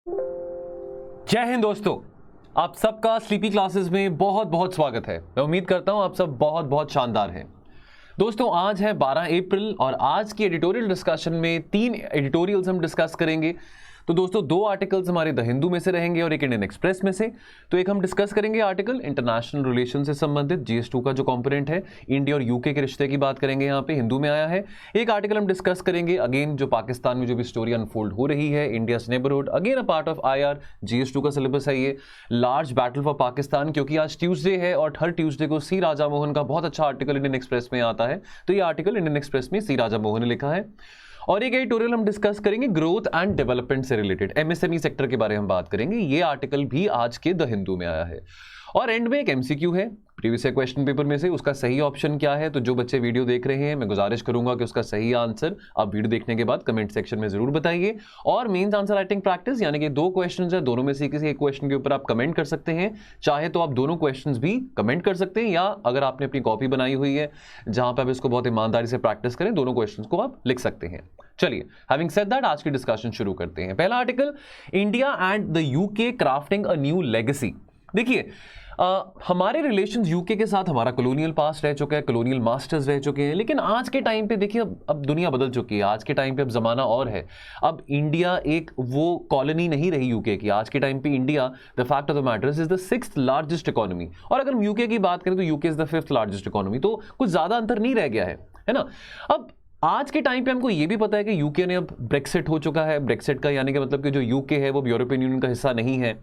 जय हिंद दोस्तों, आप सबका स्लीपी क्लासेस में बहुत बहुत स्वागत है। मैं उम्मीद करता हूं आप सब बहुत बहुत शानदार हैं। दोस्तों, आज है 12 अप्रैल और आज की एडिटोरियल डिस्कशन में 3 एडिटोरियल्स हम डिस्कस करेंगे। तो दोस्तों, 2 आर्टिकल्स हमारे द हिंदू में से रहेंगे और एक इंडियन एक्सप्रेस में से। तो एक हम डिस्कस करेंगे आर्टिकल इंटरनेशनल रिलेशन से संबंधित GS2 का जो कंपोनेंट है, इंडिया और यूके के रिश्ते की बात करेंगे, यहाँ पे हिंदू में आया है। एक आर्टिकल हम डिस्कस करेंगे अगेन जो पाकिस्तान में जो भी स्टोरी अनफोल्ड हो रही है, India neighbourhood, again a part of IR GS2 का सिलेबस है ये। लार्ज बैटल फॉर पाकिस्तान, क्योंकि आज ट्यूसडे है और हर ट्यूसडे को सी राजा मोहन का बहुत अच्छा आर्टिकल इंडियन एक्सप्रेस में आता है। तो ये आर्टिकल इंडियन एक्सप्रेस में सी राजा मोहन ने लिखा है। और एक एडिटोरियल हम डिस्कस करेंगे ग्रोथ एंड डेवलपमेंट से रिलेटेड, MSME सेक्टर के बारे में हम बात करेंगे। ये आर्टिकल भी आज के द हिंदू में आया है। और एंड में एक MCQ है प्रीवियस क्वेश्चन पेपर में से, उसका सही ऑप्शन क्या है। तो जो बच्चे वीडियो देख रहे हैं, मैं गुजारिश करूंगा कि उसका सही आंसर आप वीडियो देखने के बाद कमेंट सेक्शन में जरूर बताइए। और मेंस आंसर राइटिंग प्रैक्टिस, यानी कि 2 क्वेश्चंस है, दोनों में से किसी एक क्वेश्चन के ऊपर आप कमेंट कर सकते हैं। चाहे तो आप दोनों क्वेश्चंस भी कमेंट कर सकते हैं, या अगर आपने अपनी कॉपी बनाई हुई है जहां पर आप इसको बहुत ईमानदारी से प्रैक्टिस करें, दोनों क्वेश्चंस को आप लिख सकते हैं। चलिए, हैविंग सेड दैट, आज की डिस्कशन शुरू करते हैं। पहला article, India and the UK crafting a new legacy. देखिए, हमारे रिलेशंस यूके के साथ, हमारा कॉलोनियल पास्ट रह चुका है, कॉलोनियल मास्टर्स रह चुके हैं, लेकिन आज के टाइम पे देखिए अब दुनिया बदल चुकी है। आज के टाइम पे अब जमाना और है। अब इंडिया एक वो कॉलोनी नहीं रही यूके की। आज के टाइम पे India, the fact of the matter, is the 6th largest economy. और अगर हम यूके की बात करें तो UK is the 5th largest economy. तो कुछ ज्यादा अंतर नहीं रह गया है ना। अब आज के टाइम पे हमको ये भी पता है कि यूके ने अब ब्रेक्सिट हो चुका है। ब्रेक्सिट का यानी कि मतलब कि जो यूके है वो यूरोपियन यूनियन का हिस्सा नहीं है।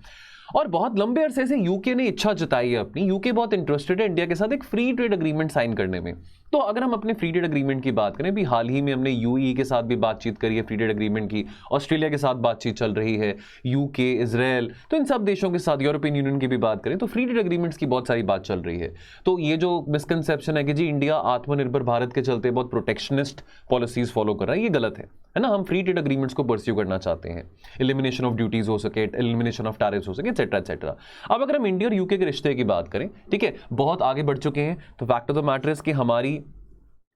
और बहुत लंबे अरसे से यूके ने इच्छा जताई है अपनी, यूके बहुत इंटरेस्टेड है इंडिया के साथ एक फ्री ट्रेड अग्रीमेंट साइन करने में। तो अगर हम अपने फ्री ट्रेड अग्रीमेंट की बात करें, भी हाल ही में हमने UAE के साथ भी बातचीत करी है फ्री ट्रेड अग्रीमेंट की, ऑस्ट्रेलिया के साथ बातचीत चल रही है, यूके, इजराइल, तो इन सब देशों के साथ, यूरोपियन यूनियन की भी बात करें तो फ्री ट्रेड अग्रीमेंट्स की बहुत सारी बात चल रही है। तो ये जो मिसकंसेप्शन है कि जी इंडिया आत्मनिर्भर भारत के चलते बहुत प्रोटेक्शनिस्ट पॉलिसीज फॉलो कर रहा है, ये गलत है ना। हम फ्री ट्रेड अग्रीमेंट्स को परस्यू करना चाहते हैं, एलिमिनेशन ऑफ ड्यूटीज हो सके, एलिमिनेशन ऑफ टैरिफ्स हो सके, एटसेट्रा एटसेट्रा। अब अगर हम इंडिया और यूके के रिश्ते की बात करें, ठीक है, बहुत आगे बढ़ चुके हैं। तो fact of the matter is कि हमारी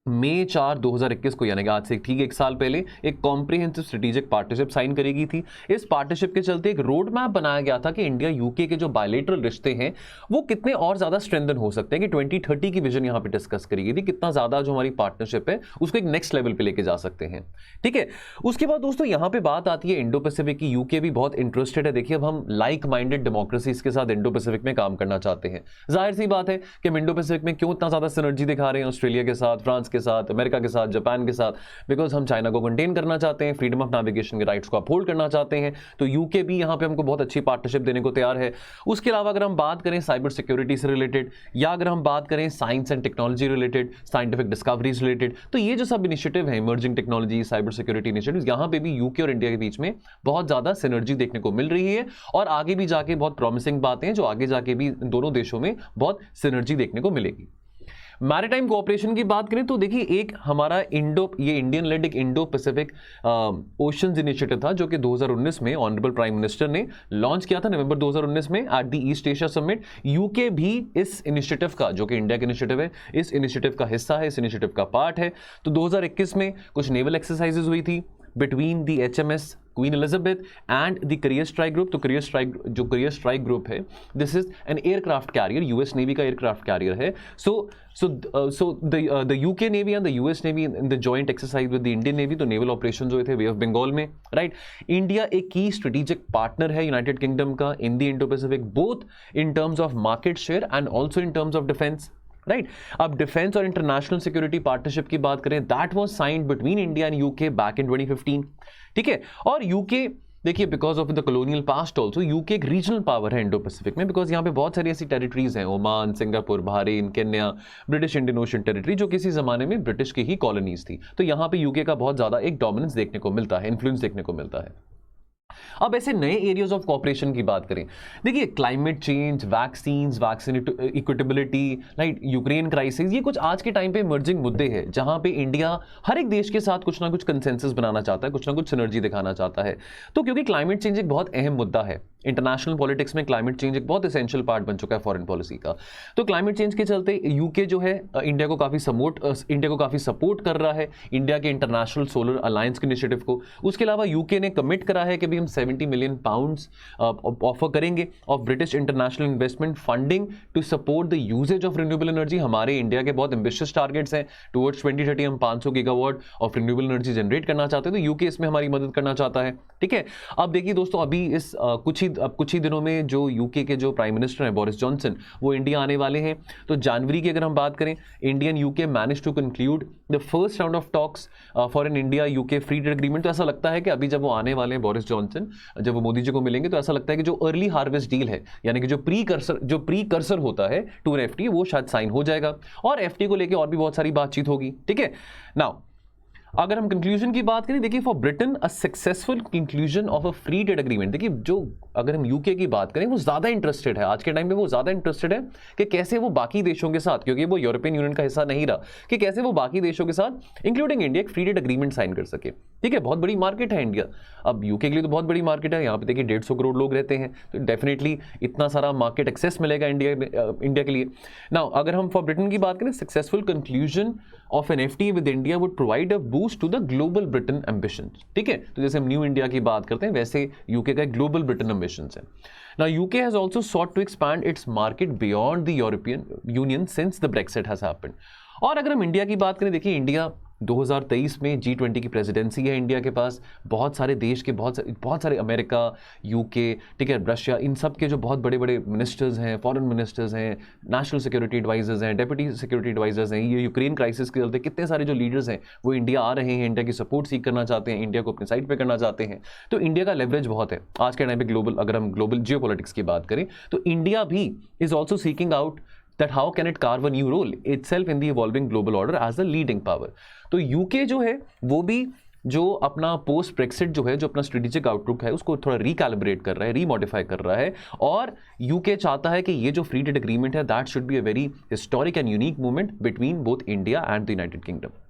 मई 4, 2021 को, यानी कि आज से ठीक 1 साल पहले, एक कॉम्प्रिहेंसिव स्ट्रेटेजिक पार्टनरशिप साइन करी गई थी। इस पार्टनरशिप के चलते एक रोड मैप बनाया गया था कि इंडिया यूके के जो बायलैटरल रिश्ते हैं वो कितने और ज्यादा स्ट्रेंथन हो सकते हैं, कि 2030 की विजन यहां पे डिस्कस करी गई थी, कितना ज्यादा जो हमारी पार्टनरशिप है उसको एक नेक्स्ट लेवल पे लेके जा सकते हैं। ठीक है, उसके बाद दोस्तों यहां पे बात आती है इंडो पैसिफिक की। यूके भी बहुत इंटरेस्टेड है। देखिए, अब हम लाइक माइंडेड डेमोक्रेसीज के साथ इंडो पैसिफिक में काम करना चाहते हैं। जाहिर सी बात है कि हम इंडो पैसिफिक में क्यों इतना ज्यादा सिनर्जी दिखा रहे हैं ऑस्ट्रेलिया के साथ, फ्रांस के साथ, अमेरिका के साथ, जापान के साथ, बिकॉज हम चाइना को कंटेन करना चाहते हैं, फ्रीडम ऑफ नेविगेशन के राइट्स को अपहोल्ड करना चाहते हैं। तो यूके भी यहां पे हमको बहुत अच्छी पार्टनरशिप देने को तैयार है। उसके अलावा अगर हम बात करें साइबर सिक्योरिटी से रिलेटेड, या अगर हम बात करें science and technology related, scientific discoveries related, तो ये जो सब इनिशिएटिव है, emerging technology, cyber security initiatives, यहां पे भी यूके और इंडिया के बीच में बहुत ज्यादा सिनर्जी देखने को मिल रही है। और आगे भी जाके बहुत प्रॉमिसिंग बातें हैं जो आगे जाके भी दोनों देशों में बहुत सिनर्जी देखने को मिलेगी। मैरीटाइम कोऑपरेशन की बात करें तो देखिए, एक हमारा ये इंडियन लेड एक इंडो पैसिफिक ओशंस इनिशिएटिव था, जो कि 2019 में ऑनरेबल प्राइम मिनिस्टर ने लॉन्च किया था, नवंबर 2019 में at the east Asia summit. UK भी इस इनिशिएटिव का, जो कि इंडिया का इनिशिएटिव है, इस इनिशिएटिव का हिस्सा है, इस इनिशिएटिव का पार्ट है। तो 2021 में कुछ नेवल एक्सरसाइजेज हुई थी between the HMS queen Elizabeth and the career strike group. तो करियर स्ट्राइक ग्रुप है, this is an aircraft carrier, US navy का एयरक्राफ्ट कैरियर है। So the UK Navy and the US Navy in the joint exercise with the Indian Navy, तो naval operation हुए थे way of Bengal में, right. India एक की strategic partner है United kingdom का in the Indo Pacific, both in terms of market share and also in terms of defence, right. अब defence और इंटरनेशनल सिक्योरिटी पार्टनरशिप की बात करें, that was signed between India and UK back in 2015, ठीक है। और UK देखिए, because of the colonial past also, UK एक रीजनल पावर है इंडो पैसिफिक में, बिकॉज यहाँ पे बहुत सारी ऐसी टेरिटरीज हैं, Oman, Singapore, Bahrain, Kenya, British Indian ocean territory, जो किसी जमाने में ब्रिटिश की ही कॉलोनीज थी। तो यहाँ पे यूके का बहुत ज्यादा एक डोमिनेंस देखने को मिलता है, इन्फ्लुएंस देखने को मिलता है। अब ऐसे नए एरियाज ऑफ कोऑपरेशन की बात करें, देखिए climate change, vaccine equitability, right, Ukraine crisis, ये कुछ आज के टाइम पे इमर्जिंग मुद्दे हैं जहां पे इंडिया हर एक देश के साथ कुछ ना कुछ कंसेंसस बनाना चाहता है, कुछ ना कुछ सिनर्जी दिखाना चाहता है। तो क्योंकि क्लाइमेट चेंज एक बहुत अहम मुद्दा है, इंटरनेशनल पॉलिटिक्स में क्लाइमेट चेंज एक बहुत एसेंशियल पार्ट बन चुका है फॉरेन पॉलिसी का। तो क्लाइमेट चेंज के चलते यूके जो है इंडिया को काफ़ी सपोर्ट कर रहा है, इंडिया के इंटरनेशनल सोलर अलायंस के इनिशिएटिव को। उसके अलावा यूके ने कमिट करा है कि भी हम 70 मिलियन पाउंड्स ऑफर करेंगे of British international investment funding to support the usages of renewable energy. हमारे इंडिया के बहुत एम्बिशियस टारगेट्स हैं, टुवर्ड्स 2030 हम 500 gigawatt of renewable energy generate करना चाहते हैं, तो यूके इसमें हमारी मदद करना चाहता है। ठीक है, अब देखिए दोस्तों, अभी इस कुछ ही दिनों में जो यूके के जो प्राइम मिनिस्टर हैं बोरिस जॉनसन, वो इंडिया आने वाले हैं। तो जनवरी की अगर हम बात करें, Indian UK manage to conclude the first round of talks for an India UK free trade agreement. तो ऐसा लगता है कि अभी जब वो आने वाले हैं बोरिस जॉनसन, जब वो मोदी जी को मिलेंगे, तो ऐसा लगता है कि जो अर्ली हार्वेस्ट डील है, यानी कि जो प्रीकर्सर होता है टू एन एफटीए, वो शायद साइन हो जाएगा और एफटीए को लेकर और भी बहुत सारी बातचीत होगी। ठीक है, नाउ अगर हम कंक्लूजन की बात करें, देखिए for Britain a successful conclusion of a free trade agreement, देखिए जो अगर हम यूके की बात करें, वो ज़्यादा इंटरेस्टेड है आज के टाइम में, वो ज़्यादा इंटरेस्टेड है कि कैसे वो बाकी देशों के साथ, क्योंकि वो यूरोपियन यूनियन का हिस्सा नहीं रहा, कि कैसे वो बाकी देशों के साथ इंक्लूडिंग इंडिया एक फ्री ट्रेड एग्रीमेंट साइन कर सके। ठीक है, बहुत बड़ी मार्केट है इंडिया, अब यूके के लिए तो बहुत बड़ी मार्केट है, यहाँ पे देखिए 150 करोड़ लोग रहते हैं, तो डेफिनेटली इतना सारा मार्केट एक्सेस मिलेगा इंडिया के लिए। नाउ अगर हम फॉर ब्रिटेन की बात करें, successful conclusion of an FTA with India would provide a boost to the global Britain ambitions. ठीक है, तो जैसे हम न्यू इंडिया की बात करते हैं, वैसे यूके का ग्लोबल ब्रिटेन एम्बिशंस है। Now, UK has also sought to expand its market beyond the European Union since the Brexit has happened. और अगर हम इंडिया की बात करें, देखिए इंडिया 2023 में G20 की प्रेसिडेंसी है इंडिया के पास, बहुत सारे देश के बहुत सारे अमेरिका, यूके, ठीक है, रशिया, इन सब के जो बहुत बड़े बड़े मिनिस्टर्स हैं, फॉरेन मिनिस्टर्स हैं, नेशनल सिक्योरिटी एडवाइजर्स हैं, डेप्यूटी सिक्योरिटी एडवाइजर्स हैं, ये यूक्रेन क्राइसिस के चलते कितने सारे जो लीडर्स हैं वो इंडिया आ रहे हैं, इंडिया की सपोर्ट सीख करना चाहते हैं, इंडिया को अपने साइड पर करना चाहते हैं। तो इंडिया का लेवरेज बहुत है आज के टाइम पे ग्लोबल, अगर हम ग्लोबल जियो पॉलिटिक्स की बात करें, तो इंडिया भी is also seeking out that how can it carve a new role itself in the evolving global order as a leading power। तो यूके जो है वो भी जो अपना पोस्ट ब्रेक्सिट जो है, जो अपना स्ट्रेटेजिक आउटलुक है, उसको थोड़ा रिकैलिब्रेट कर रहा है, रीमॉडिफाई कर रहा है, और यूके चाहता है कि ये जो फ्री ट्रेड एग्रीमेंट है, that should be a very historic and unique movement between both India and the United kingdom.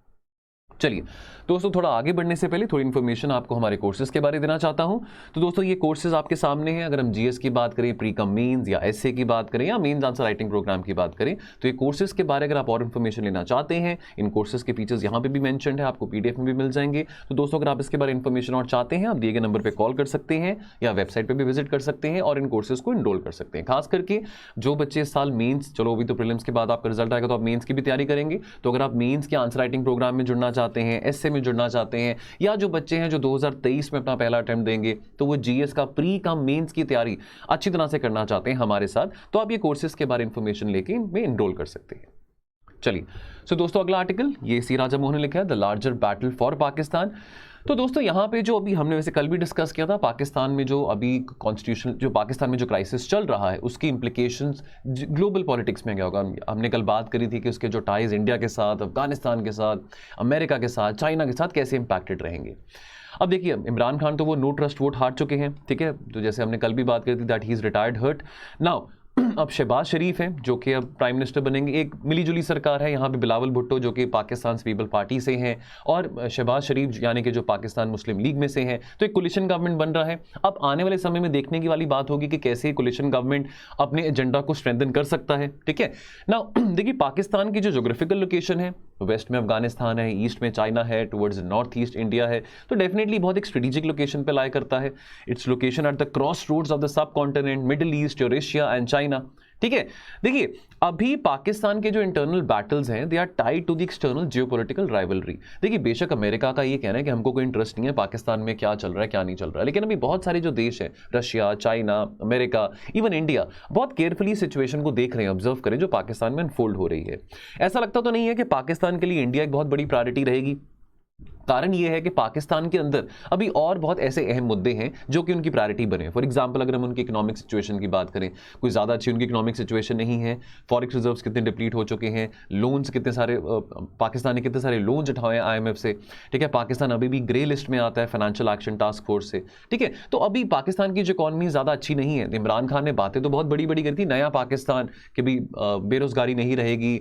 चलिए दोस्तों, थोड़ा आगे बढ़ने से पहले थोड़ी इन्फॉर्मेशन आपको हमारे कोर्सेज के बारे में देना चाहता हूं। तो दोस्तों, ये कोर्सेज आपके सामने हैं। अगर हम जीएस की बात करें, प्री कम मेंस या एसए की बात करें, या मेंस आंसर राइटिंग प्रोग्राम की बात करें, तो ये कोर्सेज के बारे अगर आप और इन्फॉर्मेशन लेना चाहते हैं, इन कोर्सेज के फीचर्स यहाँ पे भी मेंशन्ड है, आपको पीडीएफ में भी मिल जाएंगे। तो दोस्तों, अगर आप इसके बारे में इन्फॉर्मेशन और चाहते हैं, आप दिए गए नंबर पर कॉल कर सकते हैं या वेबसाइट पर भी विजिट कर सकते हैं और इन कोर्सेज को इनरोल कर सकते हैं। खास करके जो बच्चे इस साल मेन्स, चलो अभी तो प्रीलिम्स के बाद आपका रिजल्ट आएगा तो आप मेन्स की भी तैयारी करेंगे, तो अगर आप मेन्स के आंसर राइटिंग प्रोग्राम में जुड़ना चाहते हैं, एसए में जुड़ना चाहते हैं, या जो बच्चे हैं जो 2023 में अपना पहला अटेम्प्ट देंगे, तो वो जीएस का प्री कम मेंस की तैयारी अच्छी तरह से करना चाहते हैं हमारे साथ, तो आप ये कोर्सेज के बारे में इंफॉर्मेशन लेके इनमें एनरोल कर सकते हैं। चलिए, सो दोस्तों, अगला आर्टिकल ये सी राजा मोहन ने लिखा है, the larger battle for Pakistan. तो दोस्तों, यहाँ पे जो अभी हमने वैसे कल भी डिस्कस किया था, पाकिस्तान में जो अभी कॉन्स्टिट्यूशन, जो पाकिस्तान में जो क्राइसिस चल रहा है, उसकी इंप्लीकेशंस ग्लोबल पॉलिटिक्स में क्या होगा। हमने कल बात करी थी कि उसके जो टाइज इंडिया के साथ, अफगानिस्तान के साथ, अमेरिका के साथ, चाइना के साथ कैसे इंपैक्टेड रहेंगे। अब देखिए, इमरान खान तो वो नो ट्रस्ट वोट हार चुके हैं, ठीक है, तो जैसे हमने कल भी बात करी थी that he is retired hurt. Now अब शहबाज शरीफ हैं जो कि अब प्राइम मिनिस्टर बनेंगे। एक मिलीजुली सरकार है, यहाँ पे बिलावल भुट्टो जो कि पाकिस्तान पीपल पार्टी से हैं और शहबाज शरीफ यानी कि जो पाकिस्तान मुस्लिम लीग में से हैं, तो एक कोलिशन गवर्नमेंट बन रहा है। अब आने वाले समय में देखने की वाली बात होगी कि कैसे कोलिशन गवर्नमेंट अपने एजेंडा को स्ट्रेंथन कर सकता है। ठीक है ना, देखिए पाकिस्तान की जो ज्योग्राफिकल लोकेशन है, वेस्ट में अफगानिस्तान है, ईस्ट में चाइना है, टुवर्ड्स नॉर्थ ईस्ट इंडिया है, तो डेफिनेटली बहुत एक स्ट्रेटेजिक लोकेशन पे लाई करता है। Its location at the cross roads of the sub continent, Middle East, Eurasia and China. ठीक है, देखिए अभी पाकिस्तान के जो इंटरनल बैटल्स हैं, they are tied to the external geopolitical rivalry. देखिए बेशक अमेरिका का ये कहना है कि हमको कोई इंटरेस्ट नहीं है पाकिस्तान में क्या चल रहा है क्या नहीं चल रहा है, लेकिन अभी बहुत सारे जो देश हैं, Russia, China, America, even India, बहुत केयरफुली सिचुएशन को देख रहे हैं, ऑब्जर्व करें जो पाकिस्तान में अनफोल्ड हो रही है। ऐसा लगता तो नहीं है कि पाकिस्तान के लिए इंडिया एक बहुत बड़ी प्रायोरिटी रहेगी। कारण यह है कि पाकिस्तान के अंदर अभी और बहुत ऐसे अहम मुद्दे हैं जो कि उनकी प्रायोरिटी बने। फॉर एग्जांपल अगर हम उनकी इकोनॉमिक सिचुएशन की बात करें, कोई ज़्यादा अच्छी उनकी इकोनॉमिक सिचुएशन नहीं है, फॉरेक्स रिजर्व्स कितने डिप्लीट हो चुके हैं, लोन्स कितने सारे, पाकिस्तान ने कितने सारे लोन्स उठाए हैं IMF से। ठीक है, पाकिस्तान अभी भी ग्रे लिस्ट में आता है फाइनेंशियल एक्शन टास्क फोर्स से। ठीक है, तो अभी पाकिस्तान की जो इकॉनमी ज़्यादा अच्छी नहीं है। इमरान खान ने बातें तो बहुत बड़ी बड़ी करी थी, नया पाकिस्तान कि भी बेरोजगारी नहीं रहेगी,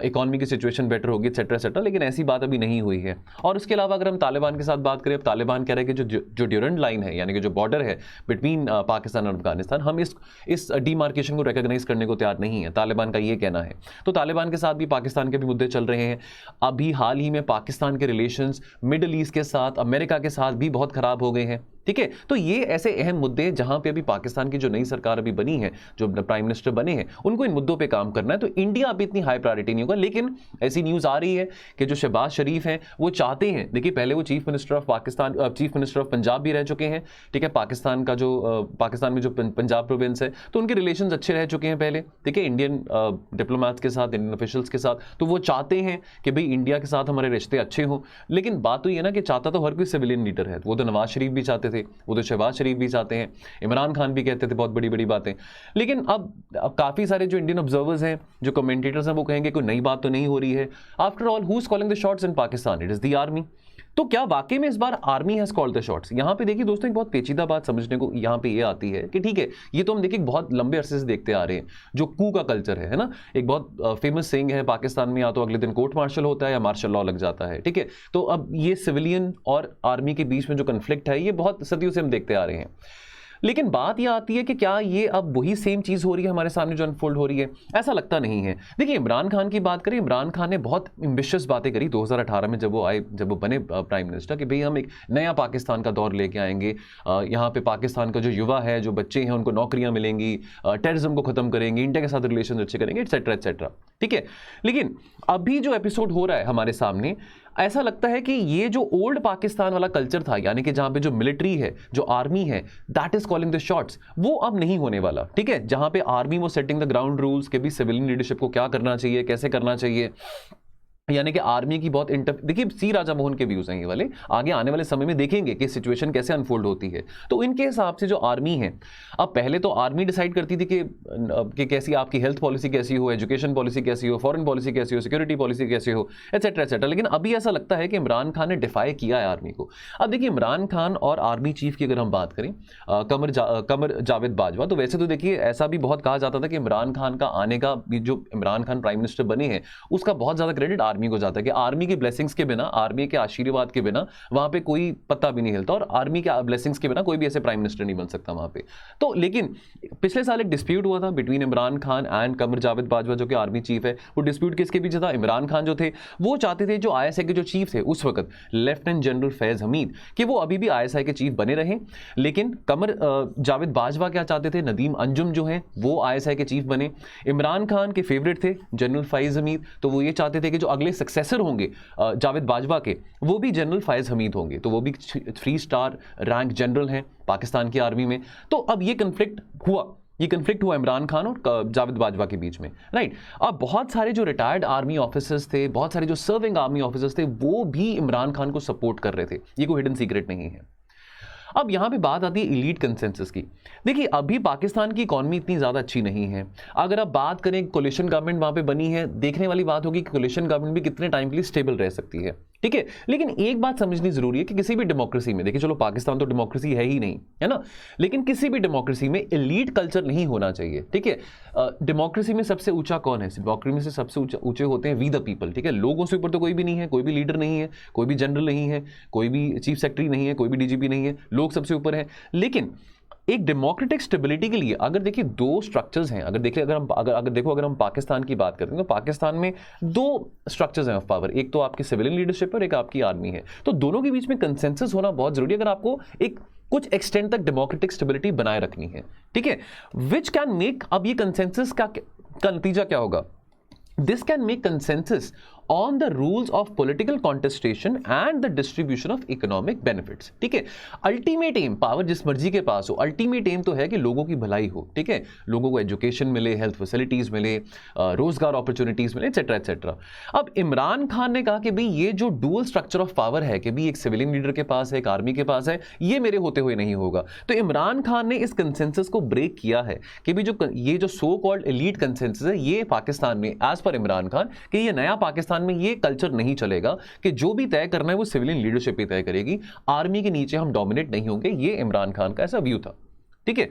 इकॉनमी की सिचुएशन बेटर होगी, एक्सेट्रा एक्सेट्रा, लेकिन ऐसी बात अभी नहीं हुई है। और उसके अलावा अलावा अगर हम तालिबान के साथ बात करें, अब तालिबान कह रहे हैं कि जो ड्यूरेंट लाइन है, यानी कि जो बॉर्डर है बिटवीन पाकिस्तान और अफगानिस्तान, हम इस डिमार्केशन को रिकॉग्नाइज करने को तैयार नहीं है, तालिबान का ये कहना है। तो तालिबान के साथ भी पाकिस्तान के भी मुद्दे चल रहे हैं। अभी हाल ही में पाकिस्तान के रिलेशंस मिडिल ईस्ट के साथ, अमेरिका के साथ भी बहुत खराब हो गए हैं, ठीक है। तो ये ऐसे अहम मुद्दे हैं जहां पे अभी पाकिस्तान की जो नई सरकार अभी बनी है, जो प्राइम मिनिस्टर बने हैं, उनको इन मुद्दों पे काम करना है। तो इंडिया अभी इतनी हाई प्रायोरिटी नहीं होगा। लेकिन ऐसी न्यूज आ रही है कि जो शहबाज शरीफ हैं वो चाहते हैं, देखिए पहले वो chief minister of Pakistan, chief minister of Punjab भी रह चुके हैं, ठीक है, पाकिस्तान में जो पंजाब प्रोविंस है, तो उनके रिलेशंस अच्छे रह चुके हैं पहले, ठीक है, इंडियन डिप्लोमैट्स के साथ, इंडियन ऑफिशियल्स के साथ। तो वो चाहते हैं कि भाई इंडिया के साथ हमारे रिश्ते अच्छे हों। लेकिन बात तो ये ना कि चाहता तो हर कोई सिविलियन लीडर है। वो तो नवाज शरीफ भी चाहते थे, वो तो शहबाज शरीफ भी चाहते हैं, इमरान खान भी कहते थे बहुत बड़ी बड़ी बातें। लेकिन अब काफी सारे जो इंडियन ऑब्जर्वर्स हैं, जो कमेंटेटर्स हैं, वो कहेंगे कोई नई बात तो नहीं हो रही है। After all who is calling the shots in Pakistan? It is the army. तो क्या वाकई में इस बार army has called the shots? यहां पे देखिए दोस्तों, एक बहुत पेचीदा बात समझने को यहां पे ये आती है कि ठीक है, ये तो हम देखिए बहुत लंबे अरसे से देखते आ रहे हैं, जो कू का कल्चर है ना। एक बहुत फेमस सेइंग है पाकिस्तान में, या तो अगले दिन कोर्ट मार्शल होता है या मार्शल लॉ लग जाता है, ठीक है। तो अब ये सिविलियन और आर्मी के बीच में जो कन्फ्लिक्ट है, ये बहुत सदियों से हम देखते आ रहे हैं। लेकिन बात यह आती है कि क्या ये अब वही सेम चीज हो रही है हमारे सामने जो अनफोल्ड हो रही है? ऐसा लगता नहीं है। देखिए इमरान खान की बात करें, इमरान खान ने बहुत एम्बिशियस बातें करी 2018 में जब वो बने प्राइम मिनिस्टर, कि भाई हम एक नया पाकिस्तान का दौर लेके आएंगे, यहाँ पे पाकिस्तान का जो युवा है, जो बच्चे हैं, उनको नौकरियां मिलेंगी, टेररिज्म को खत्म करेंगे, इंडिया के साथ रिलेशन अच्छे करेंगे, एटसेट्रा एटसेट्रा, ठीक है। लेकिन अभी जो एपिसोड हो रहा है हमारे सामने, ऐसा लगता है कि ये जो ओल्ड पाकिस्तान वाला कल्चर था, यानी कि जहां पे जो मिलिट्री है, जो आर्मी है, that is calling the shots, वो अब नहीं होने वाला, ठीक है। जहां पे आर्मी वो सेटिंग द ग्राउंड रूल्स के भी सिविलियन लीडरशिप को क्या करना चाहिए, कैसे करना चाहिए, यानी कि आर्मी की बहुत देखिए सी राजा मोहन के व्यूज हैं ये वाले, आगे आने वाले समय में देखेंगे कि सिचुएशन कैसे अनफोल्ड होती है। तो इनके हिसाब से जो आर्मी है, अब पहले तो आर्मी डिसाइड करती थी कि कैसी आपकी हेल्थ पॉलिसी कैसी हो, एजुकेशन पॉलिसी कैसी हो, फॉरेन पॉलिसी कैसी हो, सिक्योरिटी पॉलिसी कैसी हो, एटसेट्रा एटसेट्रा। लेकिन अभी ऐसा लगता है कि इमरान खान ने डिफाई किया है आर्मी को। अब देखिए इमरान खान और आर्मी चीफ की अगर हम बात करें, कमर जावेद बाजवा, तो वैसे तो देखिए ऐसा भी बहुत कहा जाता था कि इमरान खान का आने का, जो इमरान खान प्राइम मिनिस्टर बने हैं, उसका बहुत ज्यादा क्रेडिट आर्मी को जाता है, कि आर्मी की ब्लेसिंग्स के बिना, आर्मी के आशीर्वाद के बिना वहां पे कोई पत्ता भी नहीं हिलता, और आर्मी के ब्लेसिंग्स के बिना कोई भी ऐसे प्राइम मिनिस्टर नहीं बन सकता वहां पे। तो लेकिन पिछले साल एक डिस्प्यूट हुआ था बिटवीन इमरान खान एंड कमर जावेद बाजवा, जो कि आर्मी चीफ है। वो डिस्प्यूट किसके पीछे था? इमरान खान जो थे वो चाहते थे, जो ISI के जो चीफ थे उस वक्त, लेफ्टिनेंट जनरल फैज हमीद, कि वो अभी भी ISI के चीफ बने रहे। लेकिन कमर जावेद बाजवा क्या चाहते थे? नदीम अंजुम जो है वो ISI के चीफ बने। इमरान खान के फेवरेट थे जनरल फैज हमीद, तो वो ये चाहते थे कि जो अगले सक्सेसर होंगे जावेद बाजवा के, वो भी जनरल फैज हमीद होंगे। तो वो भी 3 स्टार रैंक जनरल हैं पाकिस्तान की आर्मी में। तो अब ये कंफ्लिक्ट हुआ इमरान खान और जावेद बाजवा के बीच में, राइट। अब बहुत सारे जो रिटायर्ड आर्मी ऑफिसर्स थे, बहुत सारे जो सर्विंग आर्मी ऑफिसर्स थे, वो भी इमरान खान को सपोर्ट कर रहे थे। ये कोई हिडन सीक्रेट नहीं है। अब यहां पे बात आती है इलीट कंसेंसस की। देखिए अभी पाकिस्तान की इकॉनमी इतनी ज्यादा अच्छी नहीं है। अगर आप बात करें, कोलिशन गवर्नमेंट वहां पे बनी है, देखने वाली बात होगी कि कोलिशन गवर्नमेंट भी कितने टाइम के लिए स्टेबल रह सकती है, ठीक है। लेकिन एक बात समझनी जरूरी है कि किसी भी डेमोक्रेसी में, देखिए चलो पाकिस्तान तो डेमोक्रेसी है ही नहीं, है ना, लेकिन किसी भी डेमोक्रेसी में एलीट कल्चर नहीं होना चाहिए, ठीक है। डेमोक्रेसी में सबसे ऊंचा कौन है? डेमोक्रेसी में से सबसे ऊंचे होते हैं वी द पीपल, ठीक है। लोगों से ऊपर तो कोई भी नहीं है, कोई भी लीडर नहीं है, कोई भी जनरल नहीं है, कोई भी चीफ सेक्रेटरी नहीं है, कोई भी DGP नहीं है, लोग सबसे ऊपर है। लेकिन एक डेमोक्रेटिक स्टेबिलिटी के लिए अगर देखिए 2 स्ट्रक्चर्स हैं, अगर हम पाकिस्तान की बात करते हैं, तो पाकिस्तान में 2 स्ट्रक्चर्स हैं ऑफ पावर, एक तो आपकी सिविलियन लीडरशिप और एक आपकी आर्मी है। तो दोनों के बीच में कंसेंसस होना बहुत जरूरी है अगर आपको एक कुछ एक्सटेंड तक डेमोक्रेटिक स्टेबिलिटी बनाए रखनी है, ठीक है। विच कैन मेक, अब ये कंसेंसस का नतीजा क्या होगा? This can make consensus on the rules of political contestation and the distribution of economic benefits, ठीक है। अल्टीमेट एम, पावर जिस मर्जी के पास हो, अल्टीमेट एम तो है कि लोगों की भलाई हो, ठीक है, लोगों को एजुकेशन मिले, हेल्थ फैसिलिटीज मिले, रोजगार अपॉर्चुनिटीज मिले, एटसेट्रा एटसेट्रा। अब इमरान खान ने कहा कि भाई ये जो डुअल स्ट्रक्चर ऑफ पावर है, कि भाई एक सिविलियन लीडर के पास है, एक आर्मी के पास है, ये मेरे होते हुए नहीं होगा। तो इमरान खान ने इस कंसेंसस को ब्रेक किया है कि भाई ये जो सो कॉल्ड एलीट कंसेंसस है, ये पाकिस्तान में एज पर इमरान खान कि ये नया पाकिस्तान में ये कल्चर नहीं चलेगा कि जो भी तय करना है वो सिविलियन लीडरशिप ही तय करेगी, आर्मी के नीचे हम डोमिनेट नहीं होंगे। ये इमरान खान का ऐसा व्यू था, ठीक है।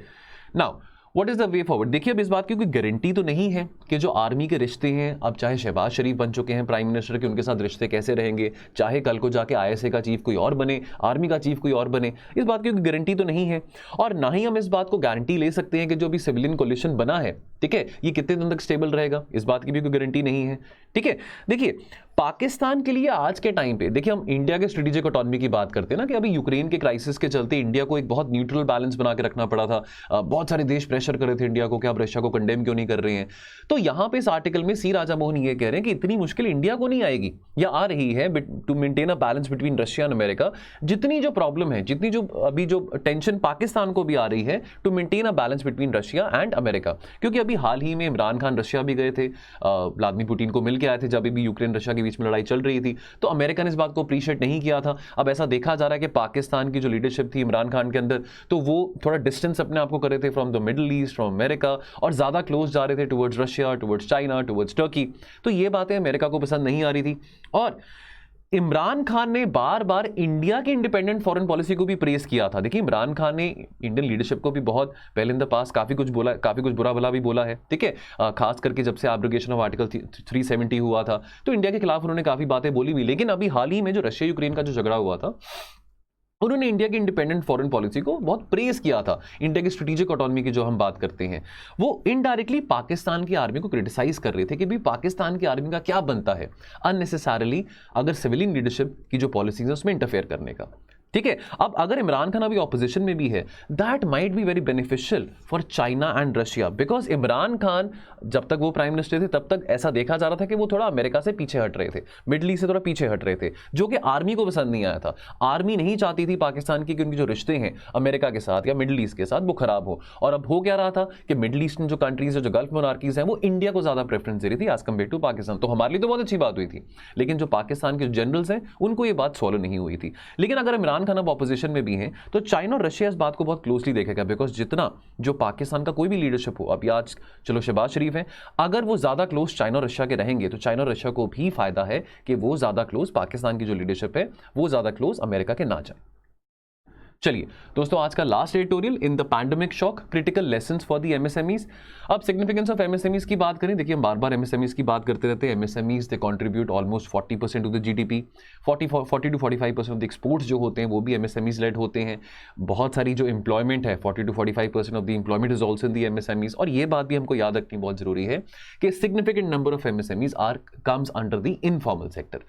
Now what is the way forward? देखिए अब इस बात की कोई गारंटी तो नहीं है कि जो आर्मी के रिश्ते हैं, अब चाहे शहबाज शरीफ बन चुके हैं प्राइम मिनिस्टर के, उनके साथ रिश्ते कैसे रहेंगे, चाहे कल को जाके आईएसए का चीफ कोई और बने, आर्मी का चीफ कोई और बने, इस बात की कोई गारंटी तो नहीं है। और ना ही हम इस बात को गारंटी ले सकते हैं कि जो भी सिविलियन कोलिशन बना है, ठीक है, ये कितने दिन तक स्टेबल रहेगा, इस बात की भी कोई गारंटी नहीं है। ठीक है, देखिए पाकिस्तान के लिए आज के टाइम पे, देखिए हम इंडिया के स्ट्रेटेजिक ऑटोनॉमी की बात करते हैं ना, कि अभी यूक्रेन के क्राइसिस के चलते इंडिया को एक बहुत न्यूट्रल बैलेंस बना के रखना पड़ा था। बहुत सारे देश प्रेशर कर रहे थे इंडिया को कि आप रशिया को कंडेम क्यों नहीं कर रहे हैं। तो यहां पे इस आर्टिकल में सी राजा मोहन ये कह रहे हैं कि इतनी मुश्किल इंडिया को नहीं आएगी या आ रही है to maintain a balance between Russia and America. जितनी जो प्रॉब्लम है, जितनी जो अभी जो टेंशन पाकिस्तान को भी आ रही है, to maintain a balance between Russia and America. क्योंकि अभी हाल ही में इमरान खान रशिया भी गए थे, व्लादिमीर पुतिन को मिल के आए थे जब भी यूक्रेन रशिया के बीच में लड़ाई चल रही थी। तो अमेरिका ने इस बात को अप्रिशिएट नहीं किया था। अब ऐसा देखा जा रहा है कि पाकिस्तान की जो लीडरशिप थी इमरान खान के अंदर, तो वो थोड़ा डिस्टेंस अपने आप को कर रहे थे from the middle east, from America, और ज्यादा क्लोज जा रहे थे towards Russia, towards China, towards Turkey. तो ये बातें अमेरिका को पसंद नहीं आ रही थी। और इमरान खान ने बार बार इंडिया की इंडिपेंडेंट फॉरेन पॉलिसी को भी प्रेस किया था। देखिए इमरान खान ने इंडियन लीडरशिप को भी बहुत पहले इन द पास काफी कुछ बोला, काफी कुछ बुरा भला भी बोला है। ठीक है, खास करके जब से एब्रोगेशन ऑफ आर्टिकल 370 हुआ था, तो इंडिया के खिलाफ उन्होंने काफी बातें बोली भी। लेकिन अभी हाल ही में जो रशिया यूक्रेन का जो झगड़ा हुआ था, उन्होंने इंडिया की इंडिपेंडेंट फॉरेन पॉलिसी को बहुत प्रेस किया था। इंडिया की स्ट्रेटेजिक ऑटोनॉमी की जो हम बात करते हैं, वो इनडायरेक्टली पाकिस्तान की आर्मी को क्रिटिसाइज कर रहे थे कि भाई पाकिस्तान की आर्मी का क्या बनता है अननेसेसरली अगर सिविलियन लीडरशिप की जो पॉलिसीज है उसमें इंटरफेयर करने का। ठीक है, अब अगर इमरान खान अभी ऑपोजिशन में भी है, that might be very beneficial for China and Russia, because Imran Khan जब तक वो प्राइम मिनिस्टर थे तब तक ऐसा देखा जा रहा था कि वो थोड़ा अमेरिका से पीछे हट रहे थे, मिडल ईस्ट से थोड़ा पीछे हट रहे थे, जो कि आर्मी को पसंद नहीं आया था। आर्मी नहीं चाहती थी पाकिस्तान की कि उनके जो रिश्ते हैं अमेरिका के साथ या मिडल ईस्ट के साथ वो खराब हो। और अब हो क्या रहा था कि मिडल ईस्ट में जो कंट्रीज है, जो गल्फ मोनार्कीज हैं, वो इंडिया को ज्यादा प्रेफरेंस दे रही थी एज कम्पेयर टू पाकिस्तान। तो हमारे लिए तो बहुत अच्छी बात हुई थी, लेकिन जो पाकिस्तान के जनरल्स हैं उनको ये बात फॉलो नहीं हुई थी। लेकिन अगर इमरान खान अब ऑपोजिशन भी हैं, तो चाइना और रशिया इस बात को बहुत क्लोजली देखेगा, बिकॉज जितना जो पाकिस्तान का कोई भी लीडरशिप हो, अभी आज चलो शहबाज शरीफ हैं, अगर वो ज्यादा क्लोज चाइना और रशिया के रहेंगे तो चाइना और रशिया को भी फायदा है कि वो ज्यादा क्लोज पाकिस्तान की जो लीडरशिप है वो ज्यादा क्लोज अमेरिका के ना जाए। चलिए दोस्तों, आज का last editorial, in the pandemic shock critical lessons for the MSMEs. अब सिग्निफिकेंस ऑफ एमएसएमईज की बात करें, देखिए हम बार बार एमएसएमईज की बात करते रहते हैं। MSMEs they contribute almost 40% of the GDP, 40 to 45% of the exports जो होते हैं वो भी एमएसएमईज लेड होते हैं। बहुत सारी जो एम्प्लॉयमेंट है, 40 to 45% of the employment is also in the MSMEs. और ये बात भी हमको याद रखनी बहुत जरूरी है कि significant number of MSMEs are comes under the informal sector.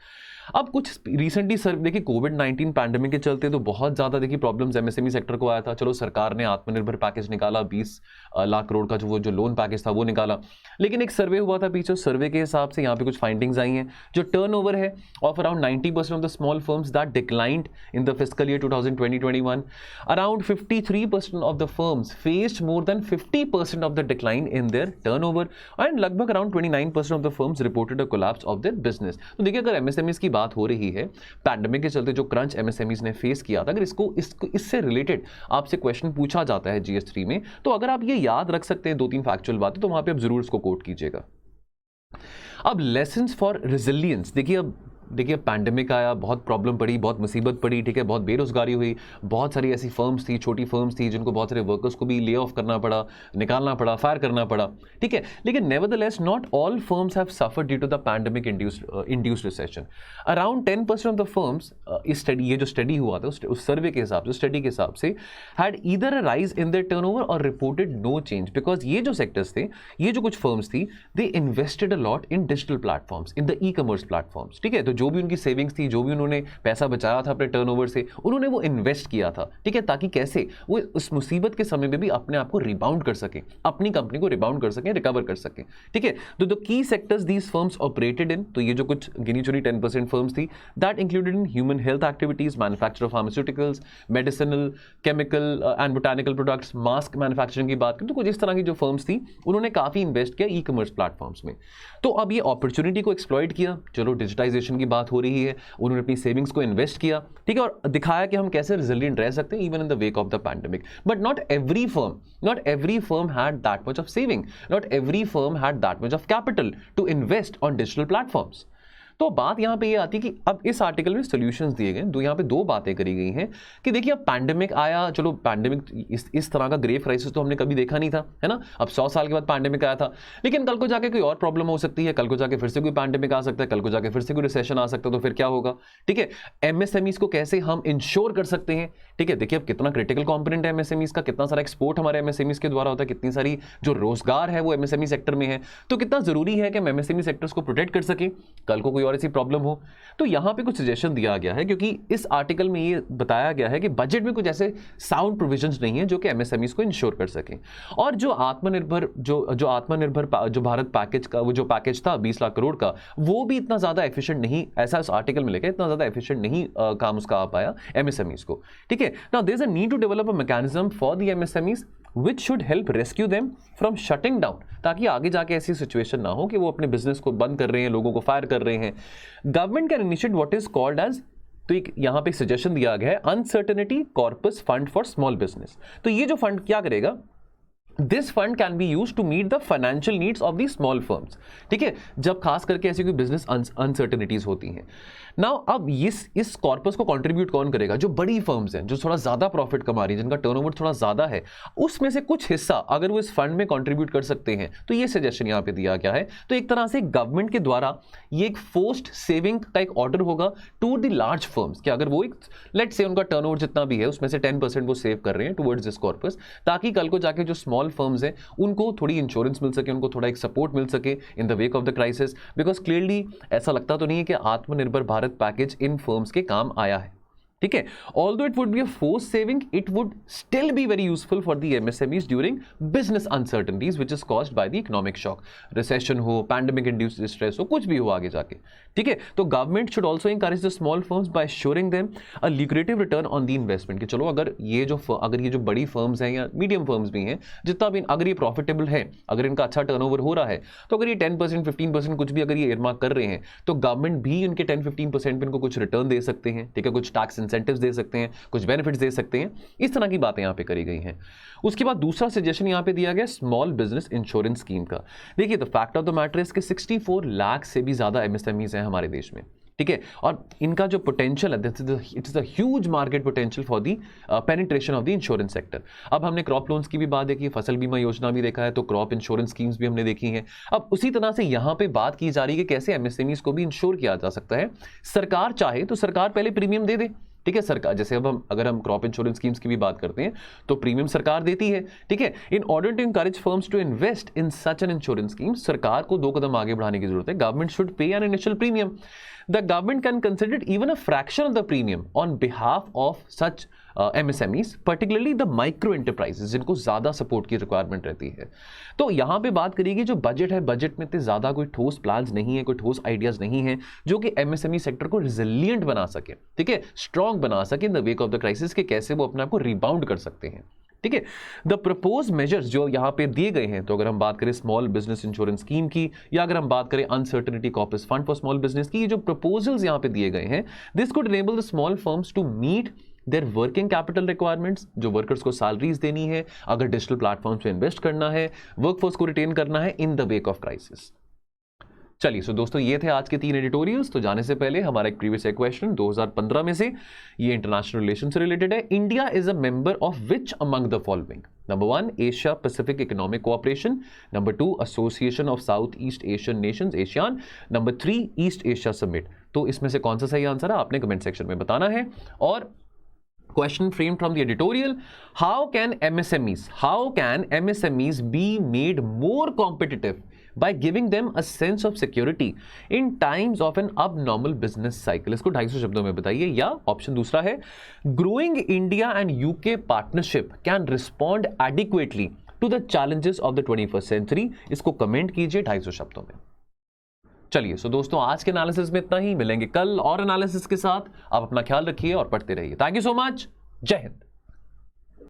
अब कुछ रिसेंटली सर देखिए कोविड-19 पैंडेमिक के चलते तो बहुत ज़्यादा देखिए प्रॉब्लम्स एमएसएमई सेक्टर को आया था। चलो सरकार ने आत्मनिर्भर पैकेज निकाला, 20 लाख करोड़ का जो लोन पैकेज था वो निकाला। लेकिन एक सर्वे हुआ था पीछे, सर्वे के हिसाब से यहाँ पे कुछ फाइंडिंग्स आई हैं। जो टर्नओवर है of around 90% of the small firms that declined in the fiscal year 2020-21, around 53% of the firms faced more than 50% of the decline in their turnover, and लगभग around 29% of the firms reported a collapse of their business. तो देखिए अगर MSMEs की बात हो रही है, pandemic के चलते जो क्रंच एमएसएमईज ने फेस किया था, अगर इससे रिलेटेड आपसे क्वेश्चन पूछा जाता है जीएस3 में, तो अगर आप ये याद रख सकते हैं 2-3 फैक्चुअल बातें, तो वहां पे आप जरूर इसको कोट कीजिएगा। अब लेसन्स फॉर रेजिलियंस, देखिए पैंडेमिक आया, बहुत प्रॉब्लम पड़ी, बहुत मुसीबत पड़ी, ठीक है, बहुत बेरोजगारी हुई, बहुत सारी ऐसी फर्म्स थी, छोटी फर्म्स थी जिनको बहुत सारे वर्कर्स को भी ले ऑफ करना पड़ा, निकालना पड़ा, फायर करना पड़ा, ठीक है। लेकिन nevertheless not all firms have suffered due to the pandemic induced recession. Around 10% of the firms, इस स्टडी, ये जो स्टडी हुआ था उस सर्वे के हिसाब से, स्टडी के हिसाब से, had either a rise in their turnover और रिपोर्टेड नो चेंज, बिकॉज ये जो सेक्टर्स थे, ये जो कुछ फर्म्स थी, दे invested a lot in digital platforms, in the e commerce platforms, ठीक है। तो जो भी उनकी सेविंग्स थी, जो भी उन्होंने पैसा बचाया था अपने टर्नओवर से, उन्होंने वो इन्वेस्ट किया था, ठीक है, ताकि कैसे वो उस मुसीबत के समय में भी अपने आप को रिबाउंड कर सकें, अपनी कंपनी को रिबाउंड कर सकें, रिकवर कर सकें, ठीक है। तो the key sectors these firms operated in, तो ये जो कुछ गिनी चुनी 10% फर्म्स थी, that included in human health activities, manufacture of pharmaceuticals, medicinal, chemical and botanical products, mask manufacturing की बात करें तो कुछ इस तरह की जो फर्म्स थी उन्होंने काफी इन्वेस्ट किया ई कॉमर्स प्लेटफॉर्म्स में। तो अब ये अपॉर्चुनिटी को एक्सप्लॉइट किया, चलो डिजिटाइजेशन की बात हो रही है, उन्होंने अपनी सेविंग्स को इन्वेस्ट किया, ठीक है, और दिखाया कि हम कैसे रिजिलिएंट रह सकते हैं even in the wake of the pandemic. But not every firm had that much of saving, not every firm had that much of capital to invest on digital platforms. तो बात यहाँ पे ये आती है कि अब इस आर्टिकल में सॉल्यूशंस दिए गए, यहाँ पे दो बातें करी गई हैं कि देखिए अब पैंडेमिक आया, चलो पैंडेमिक इस तरह का ग्रेव क्राइसिस तो हमने कभी देखा नहीं था, है ना। अब 100 साल के बाद पैंडेमिक आया था, लेकिन कल को जाके कोई और प्रॉब्लम हो सकती है, कल को जाके फिर से कोई पैंडेमिक आ सकता है, कल को जाके फिर से कोई रिसेशन आ सकता है, तो फिर क्या होगा, ठीक है। एमएसएमईज को कैसे हम इंश्योर कर सकते हैं, ठीक है। देखिए अब कितना क्रिटिकल कंपोनेंट है एमएसएमईज का, कितना सारा एक्सपोर्ट हमारे एमएसएमईज के द्वारा होता है, कितनी सारी जो रोजगार है वो एमएसएमई सेक्टर में है, तो कितना जरूरी है कि हम एमएसएमई सेक्टर्स को प्रोटेक्ट कर सके कल को कोई और ऐसी प्रॉब्लम हो। तो यहां पे कुछ सजेशन दिया गया है, क्योंकि इस आर्टिकल में ये बताया गया है कि बजट में कुछ ऐसे साउंड प्रोविजंस नहीं है जो कि एमएसएमईज को इंश्योर कर सके। और जो आत्मनिर्भर जो भारत पैकेज का वो जो पैकेज था 20 लाख करोड़ का, वो भी इतना ज्यादा एफिशिएंट नहीं, ऐसा इस आर्टिकल में लिखा है, इतना ज्यादा एफिशिएंट नहीं काम उसका आ पाया एमएसएमईज को, ठीक है। Now there is a need to develop a mechanism for the MSMEs which should help rescue them from shutting down, ताकि आगे जाके ऐसी सिचुएशन ना हो कि वो अपने बिजनेस को बंद कर रहे हैं, लोगों को फायर कर रहे हैं। Government can initiate what is called as, तो एक यहां पे सजेशन दिया गया है, uncertainty corpus fund for small business. तो ये जो फंड क्या करेगा, this fund can be use to meet the financial needs of the small firms, ठीक है, जब खास करके ऐसी कोई बिजनेस अनसर्टेनिटीज होती हैं। नाउ अब इस कॉर्पस को कंट्रीब्यूट कौन करेगा, जो बड़ी फर्म्स हैं, जो थोड़ा ज्यादा प्रॉफिट कमा रही हैं, जिनका टर्नओवर थोड़ा ज्यादा है, उसमें से कुछ हिस्सा अगर वो इस फंड में कंट्रीब्यूट कर सकते हैं, तो ये सजेशन यहां पे दिया गया है। तो एक तरह से गवर्नमेंट के द्वारा ये एक फोर्स्ड सेविंग का एक ऑर्डर होगा टू द लार्ज फर्म्स कि अगर वो एक लेट्स से उनका टर्नओवर जितना भी है उसमें से 10% वो सेव कर रहे हैं टुवर्ड्स दिस कॉर्पस, ताकि कल को जाके जो स्मॉल फर्म्स हैं उनको थोड़ी इंश्योरेंस मिल सके, उनको थोड़ा एक सपोर्ट मिल सके इन the wake of the crisis. Because clearly ऐसा लगता तो नहीं है कि आत्मनिर्भर भारत पैकेज इन फर्म्स के काम आया है, ठीक है। Although it would be a force saving, it would still be very useful for the MSMEs during business uncertainties which is caused by the economic shock, recession हो, पैंडेमिक इंड्यूस्ड स्ट्रेस हो, कुछ भी हो आगे जाके, ठीक है। तो government should also encourage the small firms by assuring them a lucrative return on the investment, कि चलो अगर ये जो बड़ी फर्म्स हैं या मीडियम फर्म्स भी हैं, जितना भी अगर ये प्रॉफिटेबल है, अगर इनका अच्छा टर्नओवर हो रहा है, तो अगर ये 10% 15% कुछ भी अगर ये एयरमार्क कर रहे हैं, तो गवर्नमेंट भी इनके 10-15% पे इनको कुछ रिटर्न दे सकते हैं, ठीक है, कुछ टैक्स इंसेंटिव्स दे सकते हैं, कुछ बेनिफिट्स दे सकते हैं। इस तरह की बातें यहां पे करी गई हैं। उसके बाद दूसरा सजेशन यहां पे दिया गया स्मॉल बिजनेस इंश्योरेंस स्कीम का। देखिए the fact of the matter is कि 64 लाख से भी ज्यादा एमएसएमईज हैं हमारे देश में, ठीक है, और इनका जो पोटेंशियल है, it is a huge market potential for the penetration of the insurance sector. अब हमने क्रॉप लोन्स की भी बात देखी है, फसल बीमा योजना भी देखा है, तो क्रॉप इंश्योरेंस स्कीम्स भी हमने देखी हैं। अब उसी तरह से यहां पे बात की जा रही है कि कैसे एमएसएमईज को भी इंश्योर किया जा सकता है। सरकार चाहे तो सरकार पहले प्रीमियम दे दे, ठीक है, सरकार जैसे अब अगर हम क्रॉप इंश्योरेंस स्कीम्स की भी बात करते हैं तो प्रीमियम सरकार देती है, ठीक है। In order to encourage firms to invest in such an insurance scheme, सरकार को 2 कदम आगे बढ़ाने की जरूरत है। Government should pay an initial premium, the government can consider even a fraction of the premium on behalf of such MSMEs, particularly the micro enterprises जिनको ज्यादा सपोर्ट की रिक्वायरमेंट रहती है। तो यहां पे बात करिएगी जो बजट है, बजट में इतने ज्यादा कोई ठोस प्लान्स नहीं है, कोई ठोस आइडियाज नहीं है जो कि एमएसएमई सेक्टर को रिजिलियंट बना सके, ठीक है, स्ट्रांग बना सके इन the wake of the crisis, के कैसे वो अपने आप को रिबाउंड कर सकते हैं, ठीक है। द प्रपोज मेजर्स जो यहां पे दिए गए हैं, तो अगर हम बात करें स्मॉल बिजनेस इंश्योरेंस स्कीम की, या अगर हम बात करें uncertainty corpus fund for small business की, ये जो प्रपोजल्स यहां पे दिए गए हैं, this could enable the small firms to meet their working capital requirements, जो वर्कर्स को सैलरीज देनी है, अगर डिजिटल प्लेटफॉर्म्स पे इन्वेस्ट करना है, वर्कफोर्स को रिटेन करना है इन द वेक ऑफ क्राइसिस। चलिए सो दोस्तों ये थे आज के 3 एडिटोरियल्स। तो जाने से पहले हमारा एक प्रीवियस क्वेश्चन 2015 में से, ये इंटरनेशनल रिलेशन से रिलेटेड है। India is a member of which among the following? Number 1 Asia Pacific Economic Cooperation, number 2 Association of South East Asian Nations ASEAN, number 3 East Asia Summit. तो इसमें से कौन सा सही आंसर है आपने कमेंट सेक्शन में बताना है। और question framed from the editorial, how can MSMEs be made more competitive by giving them a sense of security in times of an abnormal business cycle? इसको 250 शब्दों में बताइए। या ऑप्शन दूसरा है growing India and UK partnership can respond adequately to the challenges of the 21st century। इसको comment कीजिए 250 शब्दों में। चलिए सो दोस्तों आज के एनालिसिस में इतना ही, मिलेंगे कल और एनालिसिस के साथ। आप अपना ख्याल रखिए और पढ़ते रहिए। थैंक यू सो मच, जय हिंद।